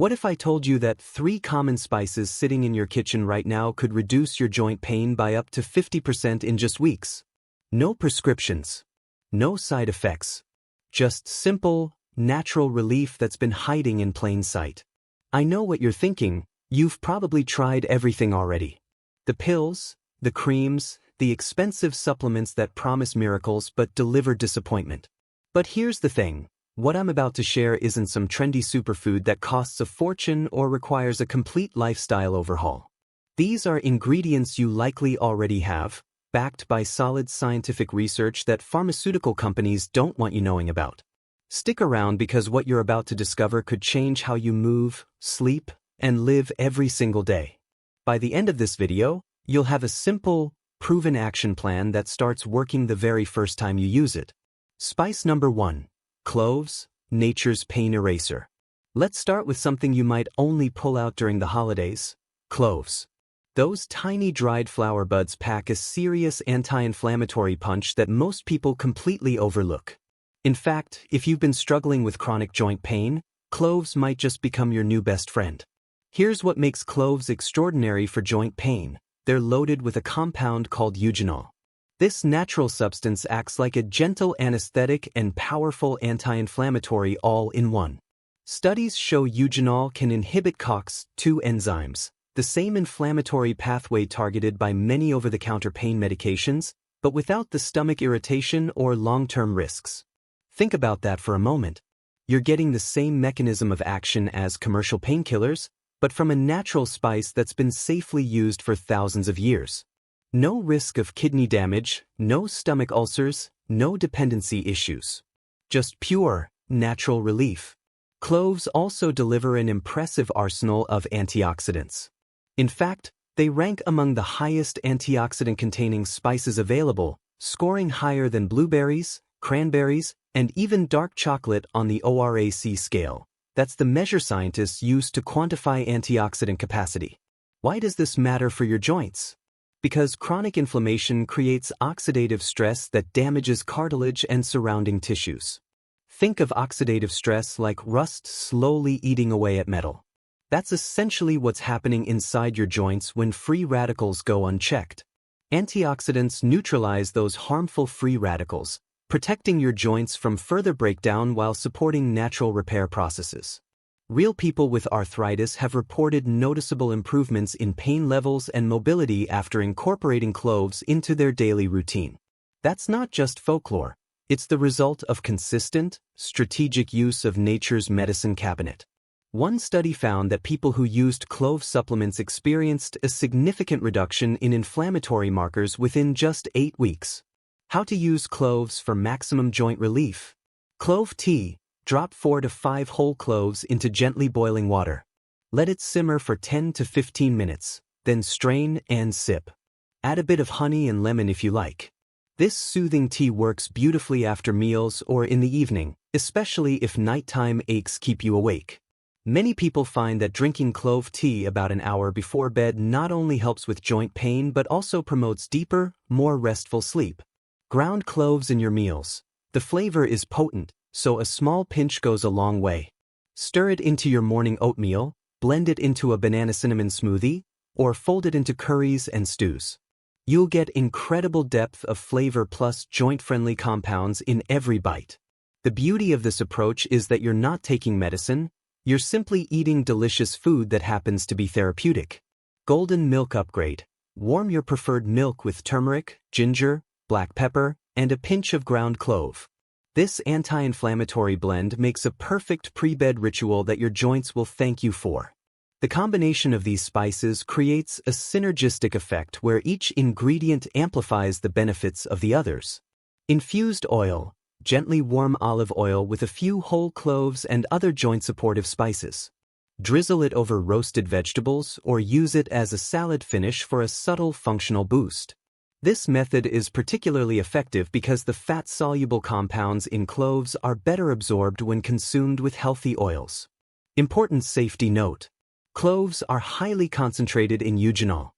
What if I told you that 3 common spices sitting in your kitchen right now could reduce your joint pain by up to 50% in just weeks? No prescriptions. No side effects. Just simple, natural relief that's been hiding in plain sight. I know what you're thinking. You've probably tried everything already. The pills, the creams, the expensive supplements that promise miracles but deliver disappointment. But here's the thing. What I'm about to share isn't some trendy superfood that costs a fortune or requires a complete lifestyle overhaul. These are ingredients you likely already have, backed by solid scientific research that pharmaceutical companies don't want you knowing about. Stick around because what you're about to discover could change how you move, sleep, and live every single day. By the end of this video, you'll have a simple, proven action plan that starts working the very first time you use it. Spice number 1. Cloves, nature's pain eraser. Let's start with something you might only pull out during the holidays: cloves. Those tiny dried flower buds pack a serious anti-inflammatory punch that most people completely overlook. In fact, if you've been struggling with chronic joint pain, cloves might just become your new best friend. Here's what makes cloves extraordinary for joint pain. They're loaded with a compound called eugenol. This natural substance acts like a gentle anesthetic and powerful anti-inflammatory all in one. Studies show eugenol can inhibit COX-2 enzymes, the same inflammatory pathway targeted by many over-the-counter pain medications, but without the stomach irritation or long-term risks. Think about that for a moment. You're getting the same mechanism of action as commercial painkillers, but from a natural spice that's been safely used for thousands of years. No risk of kidney damage, no stomach ulcers, no dependency issues. Just pure, natural relief. Cloves also deliver an impressive arsenal of antioxidants. In fact, they rank among the highest antioxidant-containing spices available, scoring higher than blueberries, cranberries, and even dark chocolate on the ORAC scale. That's the measure scientists use to quantify antioxidant capacity. Why does this matter for your joints? Because chronic inflammation creates oxidative stress that damages cartilage and surrounding tissues. Think of oxidative stress like rust slowly eating away at metal. That's essentially what's happening inside your joints when free radicals go unchecked. Antioxidants neutralize those harmful free radicals, protecting your joints from further breakdown while supporting natural repair processes. Real people with arthritis have reported noticeable improvements in pain levels and mobility after incorporating cloves into their daily routine. That's not just folklore. It's the result of consistent, strategic use of nature's medicine cabinet. One study found that people who used clove supplements experienced a significant reduction in inflammatory markers within just 8 weeks. How to use cloves for maximum joint relief. Clove tea. Drop 4 to 5 whole cloves into gently boiling water. Let it simmer for 10 to 15 minutes, then strain and sip. Add a bit of honey and lemon if you like. This soothing tea works beautifully after meals or in the evening, especially if nighttime aches keep you awake. Many people find that drinking clove tea about an hour before bed not only helps with joint pain but also promotes deeper, more restful sleep. Ground cloves in your meals. The flavor is potent, so a small pinch goes a long way. Stir it into your morning oatmeal, blend it into a banana cinnamon smoothie, or fold it into curries and stews. You'll get incredible depth of flavor plus joint-friendly compounds in every bite. The beauty of this approach is that you're not taking medicine, you're simply eating delicious food that happens to be therapeutic. Golden milk upgrade. Warm your preferred milk with turmeric, ginger, black pepper, and a pinch of ground clove. This anti-inflammatory blend makes a perfect pre-bed ritual that your joints will thank you for. The combination of these spices creates a synergistic effect where each ingredient amplifies the benefits of the others. Infused oil. Gently warm olive oil with a few whole cloves and other joint-supportive spices. Drizzle it over roasted vegetables or use it as a salad finish for a subtle functional boost. This method is particularly effective because the fat-soluble compounds in cloves are better absorbed when consumed with healthy oils. Important safety note. Cloves are highly concentrated in eugenol.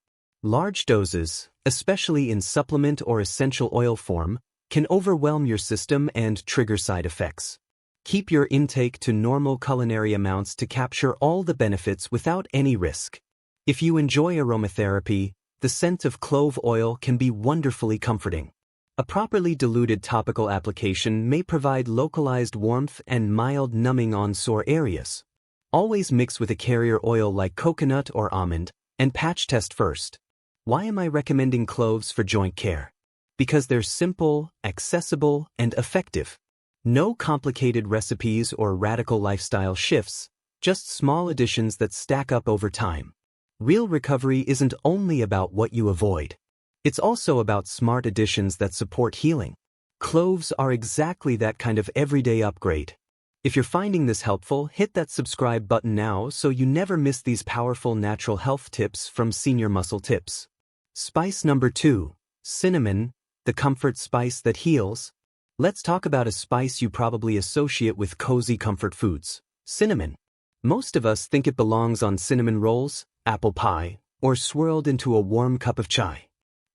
Large doses, especially in supplement or essential oil form, can overwhelm your system and trigger side effects. Keep your intake to normal culinary amounts to capture all the benefits without any risk. If you enjoy aromatherapy, the scent of clove oil can be wonderfully comforting. A properly diluted topical application may provide localized warmth and mild numbing on sore areas. Always mix with a carrier oil like coconut or almond, and patch test first. Why am I recommending cloves for joint care? Because they're simple, accessible, and effective. No complicated recipes or radical lifestyle shifts, just small additions that stack up over time. Real recovery isn't only about what you avoid. It's also about smart additions that support healing. Cloves are exactly that kind of everyday upgrade. If you're finding this helpful, hit that subscribe button now so you never miss these powerful natural health tips from Senior Muscle Tips. Spice number 2, cinnamon, the comfort spice that heals. Let's talk about a spice you probably associate with cozy comfort foods, cinnamon. Most of us think it belongs on cinnamon rolls, apple pie, or swirled into a warm cup of chai.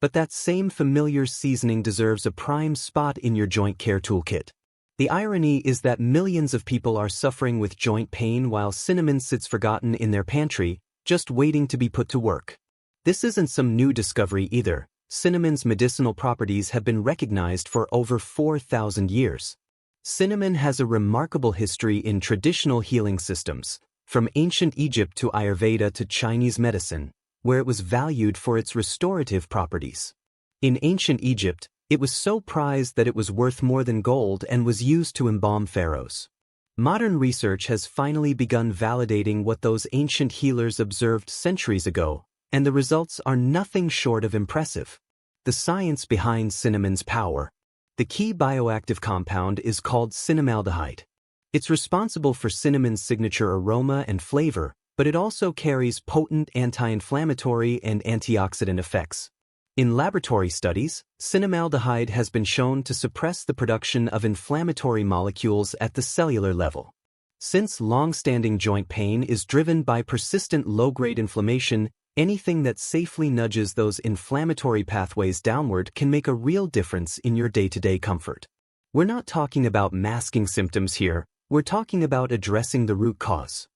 But that same familiar seasoning deserves a prime spot in your joint care toolkit. The irony is that millions of people are suffering with joint pain while cinnamon sits forgotten in their pantry, just waiting to be put to work. This isn't some new discovery either. Cinnamon's medicinal properties have been recognized for over 4,000 years. Cinnamon has a remarkable history in traditional healing systems, from ancient Egypt to Ayurveda to Chinese medicine, where it was valued for its restorative properties. In ancient Egypt, it was so prized that it was worth more than gold and was used to embalm pharaohs. Modern research has finally begun validating what those ancient healers observed centuries ago, and the results are nothing short of impressive. The science behind cinnamon's power. The key bioactive compound is called cinnamaldehyde. It's responsible for cinnamon's signature aroma and flavor, but it also carries potent anti-inflammatory and antioxidant effects. In laboratory studies, cinnamaldehyde has been shown to suppress the production of inflammatory molecules at the cellular level. Since long-standing joint pain is driven by persistent low-grade inflammation, anything that safely nudges those inflammatory pathways downward can make a real difference in your day-to-day comfort. We're not talking about masking symptoms here, we're talking about addressing the root cause.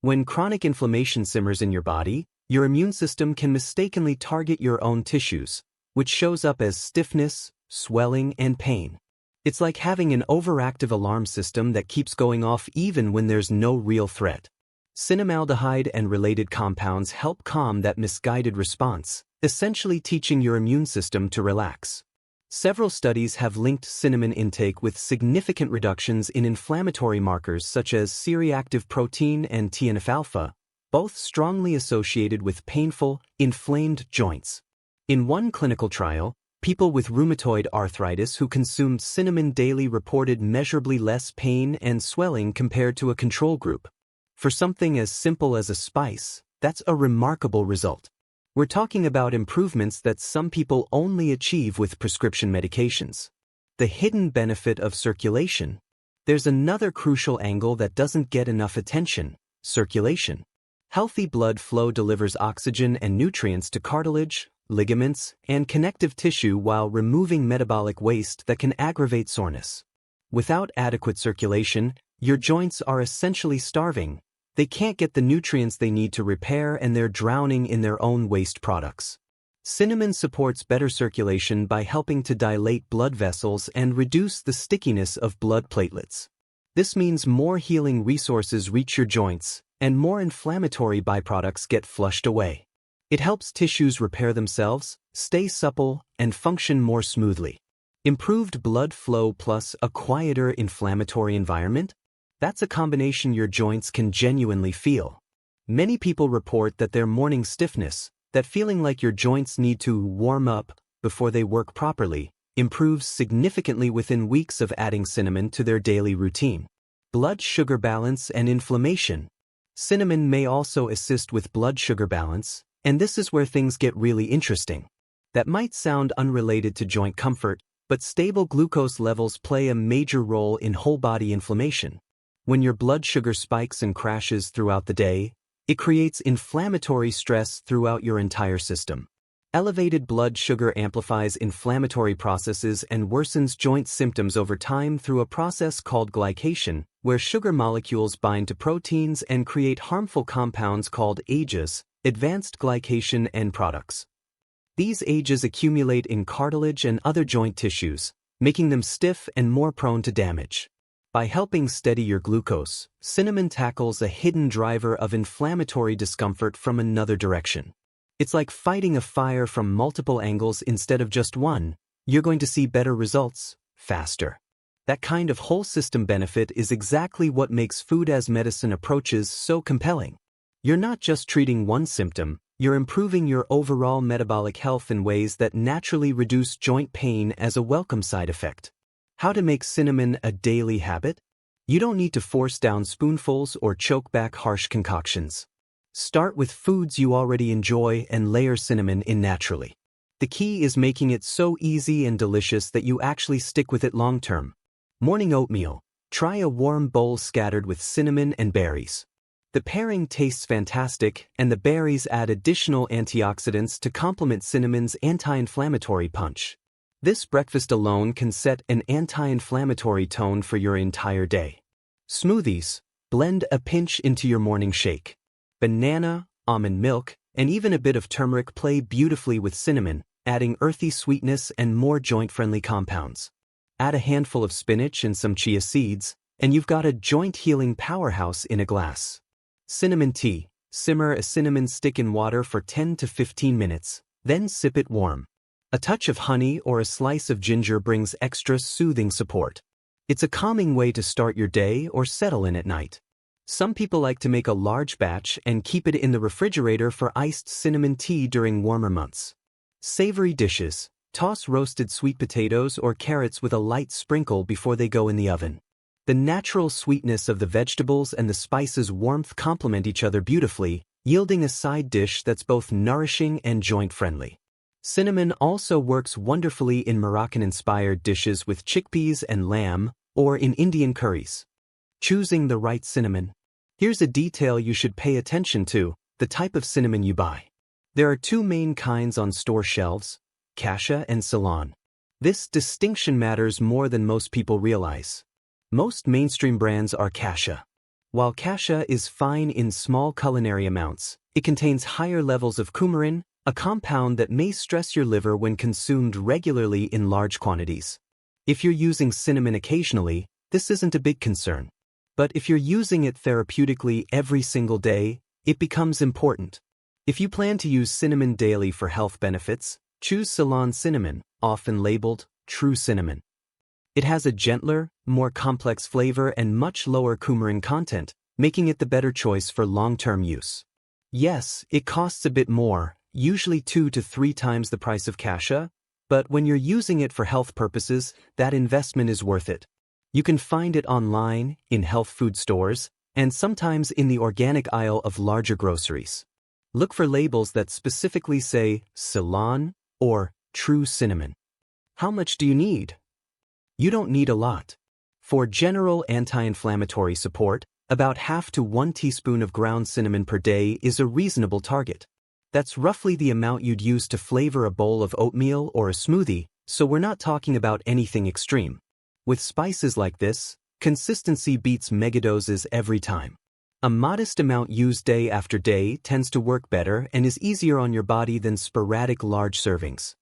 When chronic inflammation simmers in your body, your immune system can mistakenly target your own tissues, which shows up as stiffness, swelling, and pain. It's like having an overactive alarm system that keeps going off even when there's no real threat. Cinnamaldehyde and related compounds help calm that misguided response, essentially teaching your immune system to relax. Several studies have linked cinnamon intake with significant reductions in inflammatory markers such as C-reactive protein and TNF-alpha, both strongly associated with painful, inflamed joints. In one clinical trial, people with rheumatoid arthritis who consumed cinnamon daily reported measurably less pain and swelling compared to a control group. For something as simple as a spice, that's a remarkable result. We're talking about improvements that some people only achieve with prescription medications. The hidden benefit of circulation. There's another crucial angle that doesn't get enough attention: circulation. Healthy blood flow delivers oxygen and nutrients to cartilage, ligaments, and connective tissue while removing metabolic waste that can aggravate soreness. Without adequate circulation, your joints are essentially starving. They can't get the nutrients they need to repair, and they're drowning in their own waste products. Cinnamon supports better circulation by helping to dilate blood vessels and reduce the stickiness of blood platelets. This means more healing resources reach your joints, and more inflammatory byproducts get flushed away. It helps tissues repair themselves, stay supple, and function more smoothly. Improved blood flow plus a quieter inflammatory environment? That's a combination your joints can genuinely feel. Many people report that their morning stiffness, that feeling like your joints need to warm up before they work properly, improves significantly within weeks of adding cinnamon to their daily routine. Blood sugar balance and inflammation. Cinnamon may also assist with blood sugar balance, and this is where things get really interesting. That might sound unrelated to joint comfort, but stable glucose levels play a major role in whole-body inflammation. When your blood sugar spikes and crashes throughout the day, it creates inflammatory stress throughout your entire system. Elevated blood sugar amplifies inflammatory processes and worsens joint symptoms over time through a process called glycation, where sugar molecules bind to proteins and create harmful compounds called AGEs, advanced glycation end products. These AGEs accumulate in cartilage and other joint tissues, making them stiff and more prone to damage. By helping steady your glucose, cinnamon tackles a hidden driver of inflammatory discomfort from another direction. It's like fighting a fire from multiple angles instead of just one. You're going to see better results, faster. That kind of whole system benefit is exactly what makes food as medicine approaches so compelling. You're not just treating one symptom, you're improving your overall metabolic health in ways that naturally reduce joint pain as a welcome side effect. How to make cinnamon a daily habit? You don't need to force down spoonfuls or choke back harsh concoctions. Start with foods you already enjoy and layer cinnamon in naturally. The key is making it so easy and delicious that you actually stick with it long term. Morning oatmeal. Try a warm bowl scattered with cinnamon and berries. The pairing tastes fantastic, and the berries add additional antioxidants to complement cinnamon's anti-inflammatory punch. This breakfast alone can set an anti-inflammatory tone for your entire day. Smoothies. Blend a pinch into your morning shake. Banana, almond milk, and even a bit of turmeric play beautifully with cinnamon, adding earthy sweetness and more joint-friendly compounds. Add a handful of spinach and some chia seeds, and you've got a joint-healing powerhouse in a glass. Cinnamon tea. Simmer a cinnamon stick in water for 10 to 15 minutes, then sip it warm. A touch of honey or a slice of ginger brings extra soothing support. It's a calming way to start your day or settle in at night. Some people like to make a large batch and keep it in the refrigerator for iced cinnamon tea during warmer months. Savory dishes. Toss roasted sweet potatoes or carrots with a light sprinkle before they go in the oven. The natural sweetness of the vegetables and the spices' warmth complement each other beautifully, yielding a side dish that's both nourishing and joint-friendly. Cinnamon also works wonderfully in Moroccan-inspired dishes with chickpeas and lamb, or in Indian curries. Choosing the right cinnamon. Here's a detail you should pay attention to: the type of cinnamon you buy. There are two main kinds on store shelves, Cassia and Ceylon. This distinction matters more than most people realize. Most mainstream brands are Cassia. While Cassia is fine in small culinary amounts, it contains higher levels of coumarin, a compound that may stress your liver when consumed regularly in large quantities. If you're using cinnamon occasionally, this isn't a big concern. But if you're using it therapeutically every single day, it becomes important. If you plan to use cinnamon daily for health benefits, choose Ceylon cinnamon, often labeled true cinnamon. It has a gentler, more complex flavor and much lower coumarin content, making it the better choice for long-term use. Yes, it costs a bit more, usually 2 to 3 times the price of Cassia, but when you're using it for health purposes, that investment is worth it. You can find it online, in health food stores, and sometimes in the organic aisle of larger groceries. Look for labels that specifically say Ceylon or true cinnamon. How much do you need? You don't need a lot. For general anti-inflammatory support, about half to 1 teaspoon of ground cinnamon per day is a reasonable target. That's roughly the amount you'd use to flavor a bowl of oatmeal or a smoothie, so we're not talking about anything extreme. With spices like this, consistency beats megadoses every time. A modest amount used day after day tends to work better and is easier on your body than sporadic large servings.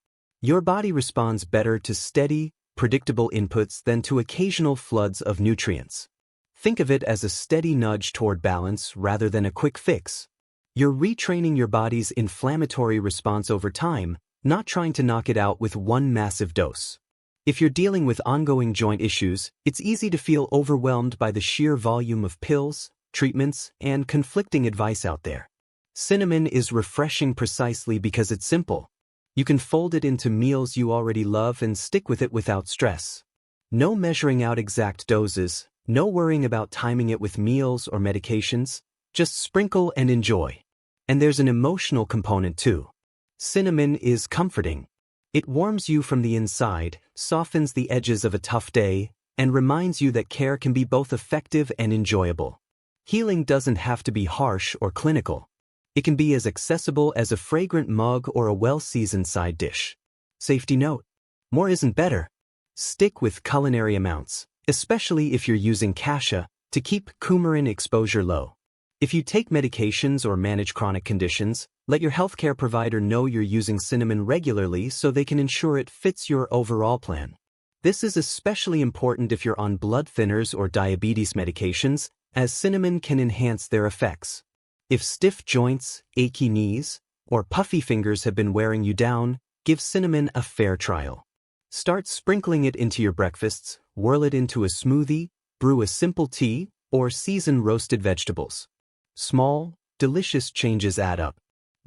Your body responds better to steady, predictable inputs than to occasional floods of nutrients. Think of it as a steady nudge toward balance rather than a quick fix. You're retraining your body's inflammatory response over time, not trying to knock it out with one massive dose. If you're dealing with ongoing joint issues, it's easy to feel overwhelmed by the sheer volume of pills, treatments, and conflicting advice out there. Cinnamon is refreshing precisely because it's simple. You can fold it into meals you already love and stick with it without stress. No measuring out exact doses, no worrying about timing it with meals or medications, just sprinkle and enjoy. And there's an emotional component too. Cinnamon is comforting. It warms you from the inside, softens the edges of a tough day, and reminds you that care can be both effective and enjoyable. Healing doesn't have to be harsh or clinical. It can be as accessible as a fragrant mug or a well-seasoned side dish. Safety note: more isn't better. Stick with culinary amounts, especially if you're using cassia, to keep coumarin exposure low. If you take medications or manage chronic conditions, let your healthcare provider know you're using cinnamon regularly so they can ensure it fits your overall plan. This is especially important if you're on blood thinners or diabetes medications, as cinnamon can enhance their effects. If stiff joints, achy knees, or puffy fingers have been wearing you down, give cinnamon a fair trial. Start sprinkling it into your breakfasts, whirl it into a smoothie, brew a simple tea, or season roasted vegetables. Small, delicious changes add up.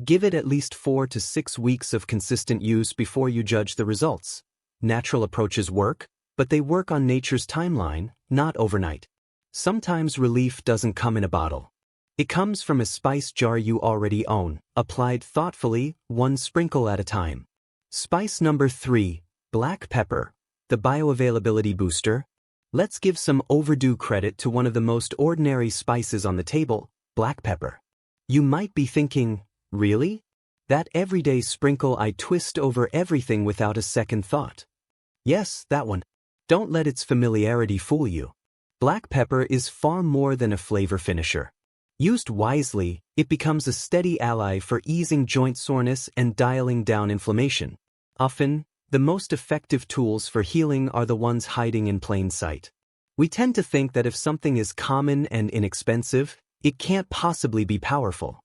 Give it at least 4 to 6 weeks of consistent use before you judge the results. Natural approaches work, but they work on nature's timeline, not overnight. Sometimes relief doesn't come in a bottle. It comes from a spice jar you already own, applied thoughtfully, one sprinkle at a time. Spice number 3, black pepper, the bioavailability booster. Let's give some overdue credit to one of the most ordinary spices on the table, black pepper. You might be thinking, really? That everyday sprinkle I twist over everything without a second thought. Yes, that one. Don't let its familiarity fool you. Black pepper is far more than a flavor finisher. Used wisely, it becomes a steady ally for easing joint soreness and dialing down inflammation. Often, the most effective tools for healing are the ones hiding in plain sight. We tend to think that if something is common and inexpensive, it can't possibly be powerful.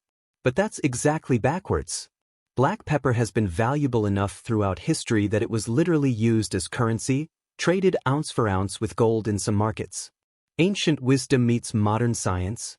But that's exactly backwards. Black pepper has been valuable enough throughout history that it was literally used as currency, traded ounce for ounce with gold in some markets. Ancient wisdom meets modern science.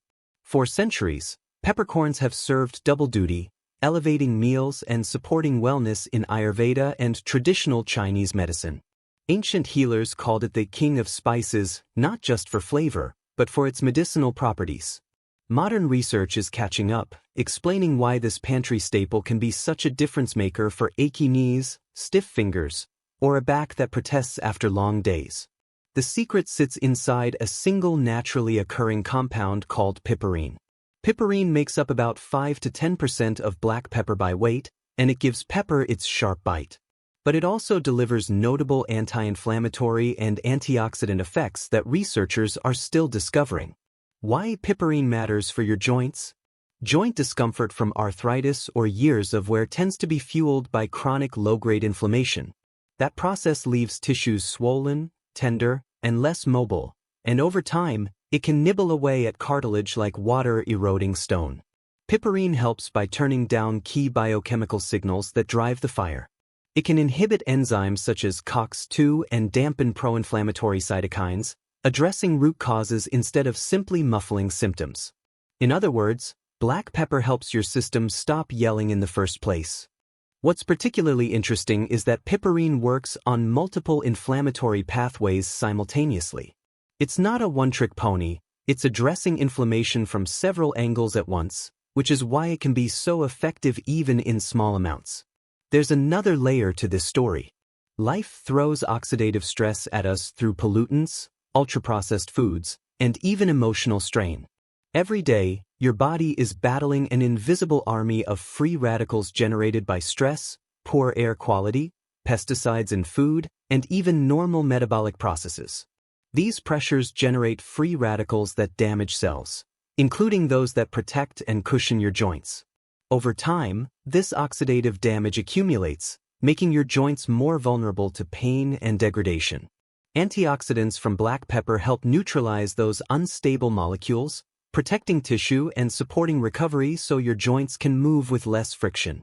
For centuries, peppercorns have served double duty, elevating meals and supporting wellness in Ayurveda and traditional Chinese medicine. Ancient healers called it the king of spices, not just for flavor, but for its medicinal properties. Modern research is catching up, explaining why this pantry staple can be such a difference maker for achy knees, stiff fingers, or a back that protests after long days. The secret sits inside a single naturally occurring compound called piperine. Piperine makes up about 5 to 10% of black pepper by weight, and it gives pepper its sharp bite. But it also delivers notable anti-inflammatory and antioxidant effects that researchers are still discovering. Why piperine matters for your joints? Joint discomfort from arthritis or years of wear tends to be fueled by chronic low-grade inflammation. That process leaves tissues swollen, tender, and less mobile, and over time, it can nibble away at cartilage like water-eroding stone. Piperine helps by turning down key biochemical signals that drive the fire. It can inhibit enzymes such as COX-2 and dampen pro-inflammatory cytokines, addressing root causes instead of simply muffling symptoms. In other words, black pepper helps your system stop yelling in the first place. What's particularly interesting is that piperine works on multiple inflammatory pathways simultaneously. It's not a one-trick pony, it's addressing inflammation from several angles at once, which is why it can be so effective even in small amounts. There's another layer to this story. Life throws oxidative stress at us through pollutants, ultra-processed foods, and even emotional strain. Every day, your body is battling an invisible army of free radicals generated by stress, poor air quality, pesticides in food, and even normal metabolic processes. These pressures generate free radicals that damage cells, including those that protect and cushion your joints. Over time, this oxidative damage accumulates, making your joints more vulnerable to pain and degradation. Antioxidants from black pepper help neutralize those unstable molecules, protecting tissue and supporting recovery so your joints can move with less friction.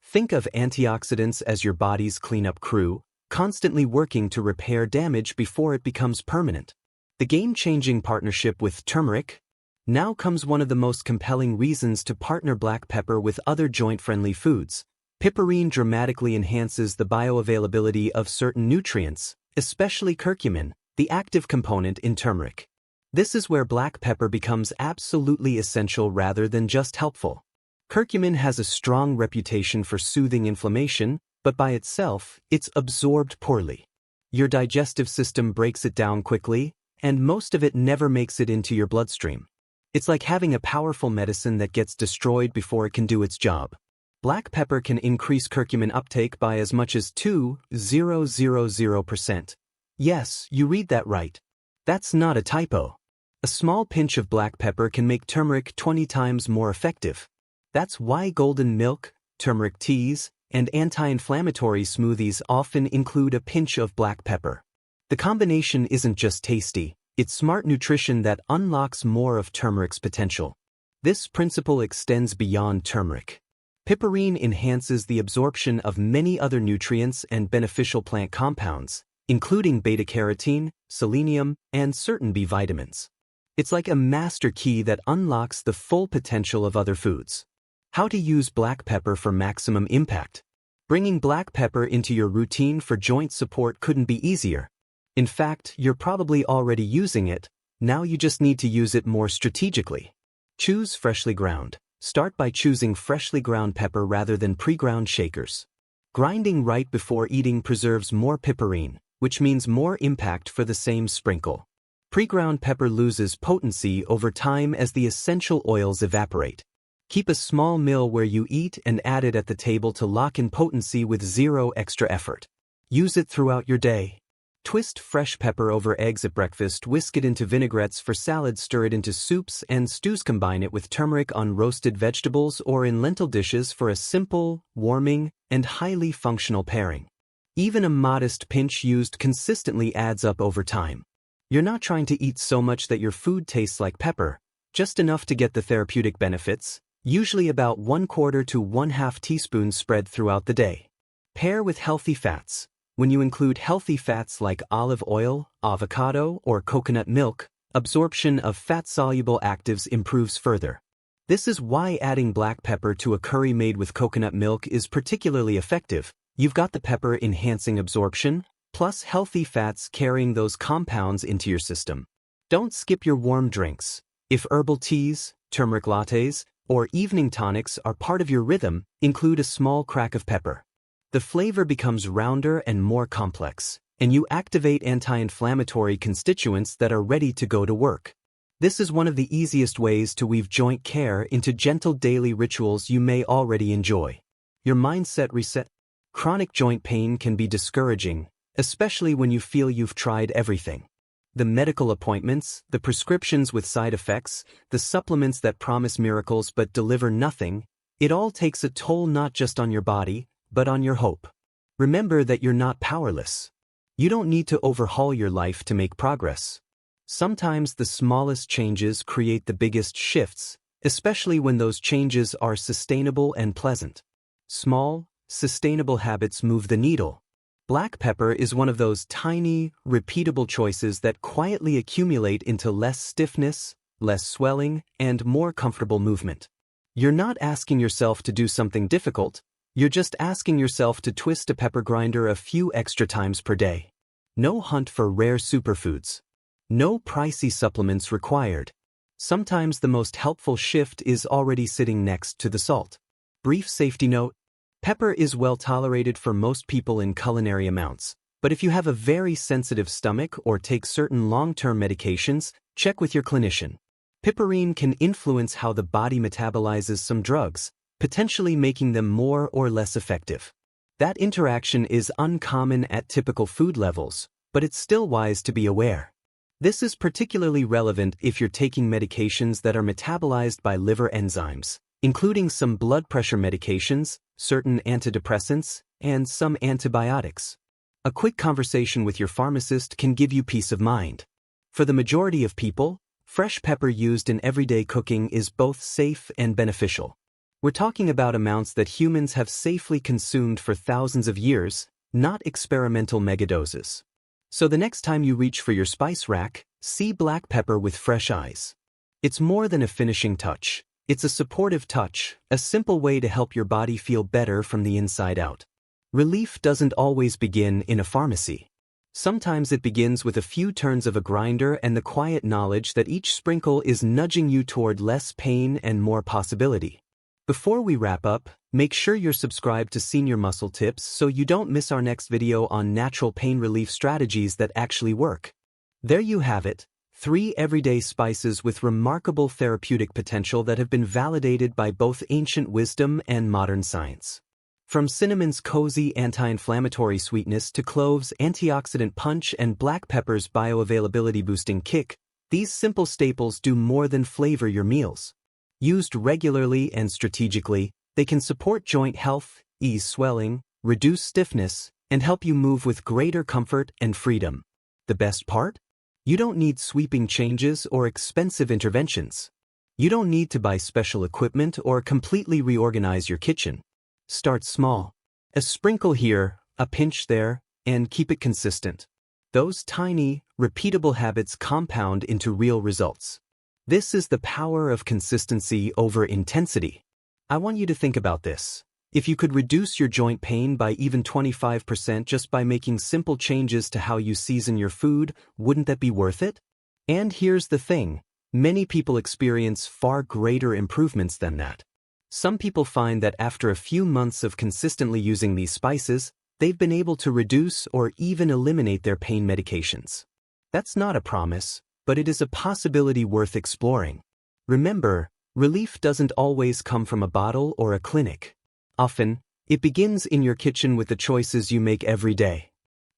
Think of antioxidants as your body's cleanup crew, constantly working to repair damage before it becomes permanent. The game-changing partnership with turmeric. Now comes one of the most compelling reasons to partner black pepper with other joint-friendly foods. Piperine dramatically enhances the bioavailability of certain nutrients, especially curcumin, the active component in turmeric. This is where black pepper becomes absolutely essential rather than just helpful. Curcumin has a strong reputation for soothing inflammation, but by itself, it's absorbed poorly. Your digestive system breaks it down quickly, and most of it never makes it into your bloodstream. It's like having a powerful medicine that gets destroyed before it can do its job. Black pepper can increase curcumin uptake by as much as 2,000%. Yes, you read that right. That's not a typo. A small pinch of black pepper can make turmeric 20 times more effective. That's why golden milk, turmeric teas, and anti-inflammatory smoothies often include a pinch of black pepper. The combination isn't just tasty, it's smart nutrition that unlocks more of turmeric's potential. This principle extends beyond turmeric. Piperine enhances the absorption of many other nutrients and beneficial plant compounds, including beta-carotene, selenium, and certain B vitamins. It's like a master key that unlocks the full potential of other foods. How to use black pepper for maximum impact. Bringing black pepper into your routine for joint support couldn't be easier. In fact, you're probably already using it, now you just need to use it more strategically. Choose freshly ground. Start by choosing freshly ground pepper rather than pre-ground shakers. Grinding right before eating preserves more piperine, which means more impact for the same sprinkle. Pre-ground pepper loses potency over time as the essential oils evaporate. Keep a small mill where you eat and add it at the table to lock in potency with zero extra effort. Use it throughout your day. Twist fresh pepper over eggs at breakfast, whisk it into vinaigrettes for salads, stir it into soups and stews, combine it with turmeric on roasted vegetables or in lentil dishes for a simple, warming, and highly functional pairing. Even a modest pinch used consistently adds up over time. You're not trying to eat so much that your food tastes like pepper, just enough to get the therapeutic benefits, usually about 1/4 to 1/2 teaspoons spread throughout the day. Pair with healthy fats. When you include healthy fats like olive oil, avocado, or coconut milk, absorption of fat-soluble actives improves further. This is why adding black pepper to a curry made with coconut milk is particularly effective. You've got the pepper enhancing absorption, plus healthy fats carrying those compounds into your system. Don't skip your warm drinks. If herbal teas, turmeric lattes, or evening tonics are part of your rhythm, include a small crack of pepper. The flavor becomes rounder and more complex, and you activate anti-inflammatory constituents that are ready to go to work. This is one of the easiest ways to weave joint care into gentle daily rituals you may already enjoy. Your mindset reset. Chronic joint pain can be discouraging, especially when you feel you've tried everything. The medical appointments, the prescriptions with side effects, the supplements that promise miracles but deliver nothing, it all takes a toll not just on your body, but on your hope. Remember that you're not powerless. You don't need to overhaul your life to make progress. Sometimes the smallest changes create the biggest shifts, especially when those changes are sustainable and pleasant. Small, sustainable habits move the needle. Black pepper is one of those tiny, repeatable choices that quietly accumulate into less stiffness, less swelling, and more comfortable movement. You're not asking yourself to do something difficult, you're just asking yourself to twist a pepper grinder a few extra times per day. No hunt for rare superfoods. No pricey supplements required. Sometimes the most helpful shift is already sitting next to the salt. Brief safety note. Pepper is well tolerated for most people in culinary amounts, but if you have a very sensitive stomach or take certain long-term medications, check with your clinician. Piperine can influence how the body metabolizes some drugs, potentially making them more or less effective. That interaction is uncommon at typical food levels, but it's still wise to be aware. This is particularly relevant if you're taking medications that are metabolized by liver enzymes, including some blood pressure medications, certain antidepressants, and some antibiotics. A quick conversation with your pharmacist can give you peace of mind. For the majority of people, fresh pepper used in everyday cooking is both safe and beneficial. We're talking about amounts that humans have safely consumed for thousands of years, not experimental megadoses. So the next time you reach for your spice rack, see black pepper with fresh eyes. It's more than a finishing touch. It's a supportive touch, a simple way to help your body feel better from the inside out. Relief doesn't always begin in a pharmacy. Sometimes it begins with a few turns of a grinder and the quiet knowledge that each sprinkle is nudging you toward less pain and more possibility. Before we wrap up, make sure you're subscribed to Senior Muscle Tips so you don't miss our next video on natural pain relief strategies that actually work. There you have it. 3 everyday spices with remarkable therapeutic potential that have been validated by both ancient wisdom and modern science. From cinnamon's cozy anti-inflammatory sweetness to cloves' antioxidant punch and black pepper's bioavailability-boosting kick, these simple staples do more than flavor your meals. Used regularly and strategically, they can support joint health, ease swelling, reduce stiffness, and help you move with greater comfort and freedom. The best part? You don't need sweeping changes or expensive interventions. You don't need to buy special equipment or completely reorganize your kitchen. Start small. A sprinkle here, a pinch there, and keep it consistent. Those tiny, repeatable habits compound into real results. This is the power of consistency over intensity. I want you to think about this. If you could reduce your joint pain by even 25% just by making simple changes to how you season your food, wouldn't that be worth it? And here's the thing, many people experience far greater improvements than that. Some people find that after a few months of consistently using these spices, they've been able to reduce or even eliminate their pain medications. That's not a promise, but it is a possibility worth exploring. Remember, relief doesn't always come from a bottle or a clinic. Often, it begins in your kitchen with the choices you make every day.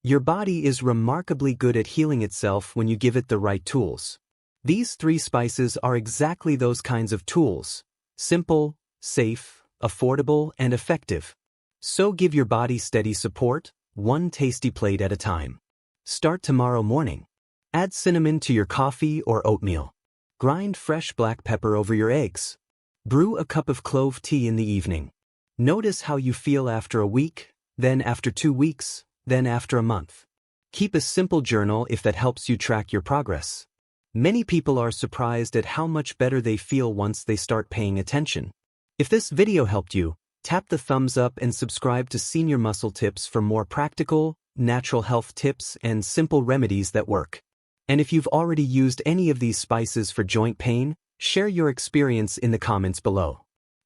Your body is remarkably good at healing itself when you give it the right tools. These 3 spices are exactly those kinds of tools: simple, safe, affordable, and effective. So give your body steady support, one tasty plate at a time. Start tomorrow morning. Add cinnamon to your coffee or oatmeal. Grind fresh black pepper over your eggs. Brew a cup of clove tea in the evening. Notice how you feel after a week, then after 2 weeks, then after a month. Keep a simple journal if that helps you track your progress. Many people are surprised at how much better they feel once they start paying attention. If this video helped you, tap the thumbs up and subscribe to Senior Muscle Tips for more practical, natural health tips and simple remedies that work. And if you've already used any of these spices for joint pain, share your experience in the comments below.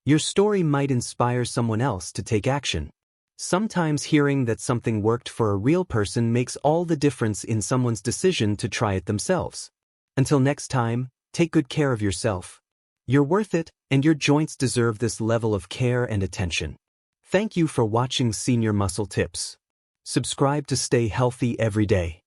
Your story might inspire someone else to take action. Sometimes hearing that something worked for a real person makes all the difference in someone's decision to try it themselves. Until next time, take good care of yourself. You're worth it, and your joints deserve this level of care and attention. Thank you for watching Senior Muscle Tips. Subscribe to stay healthy every day.